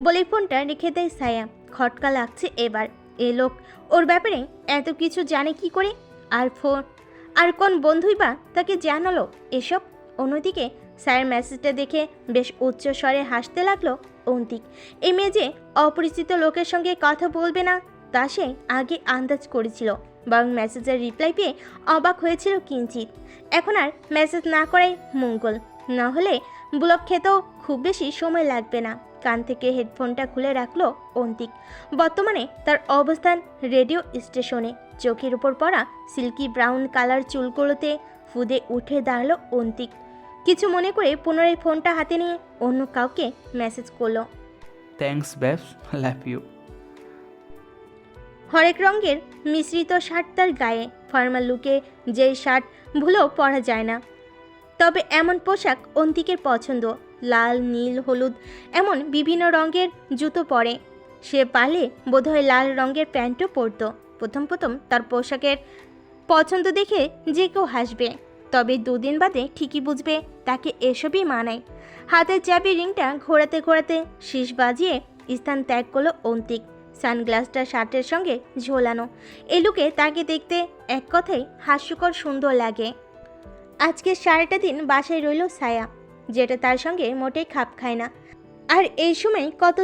বলেই ফোনটা রেখে দেয় ছায়া। খটকা লাগছে এবার। এ লোক ওর ব্যাপারে এত কিছু জানে কি করে? আর ফোন আর কোন বন্ধুই বা তাকে জানালো এসব? অন্যদিকে স্যারের মেসেজটা দেখে বেশ উচ্চ স্বরে হাসতে লাগলো অন্তিক। এই মেয়ে যে অপরিচিত লোকের সঙ্গে কথা বলবে না তা সে আগে আন্দাজ করেছিল, বরং মেসেজের রিপ্লাই পেয়ে অবাক হয়েছিল কিঞ্চিত। এখন আর মেসেজ না করাই মঙ্গল, না হলে ব্লক খেতেও খুব বেশি সময় লাগবে না। কান থেকে হেডফোনটা খুলে রাখলো অন্তিক। বর্তমানে তার অবস্থান রেডিও স্টেশনে। চোখের উপর পড়া সিল্কি ব্রাউন কালার চুলগুলোতে ফুদে উঠে দাঁড়ালো অন্তিক। কিছু মনে করে পুনরায় ফোনটা হাতে নিয়ে অন্য কাউকে মেসেজ করলো। Thanks babes, love you. হরেক রঙের মিশ্রিত শার্ট তার গায়ে। ফর্মাল লুকে যেই শার্ট ভুলেও পরা যায় না, তবে এমন পোশাক অন্তিকের পছন্দ। লাল, নীল, হলুদ এমন বিভিন্ন রঙের জুতো পরে। সে পারলে বোধহয় লাল রঙের প্যান্টও পরতো। প্রথম প্রথম তার পোশাকের পছন্দ দেখে যে কেউ হাসবে, তবে দুদিন বাদে ঠিকই বুঝবে তাকে এসবই মানায়। হাতের চাবি রিংটা ঘোরাতে ঘোরাতে শীষ বাজিয়ে স্থান ত্যাগ করলো অন্তিক। সানগ্লাসটা শার্টের সঙ্গে ঝোলানো। এ লুকে তাকে দেখতে এক কথায় হাস্যকর সুন্দর লাগে। আজকে সারাটা দিন বাসায় রইল ছায়া, যেটা তার সঙ্গে মোটেই খাপ খায় না। আর এই সময় কত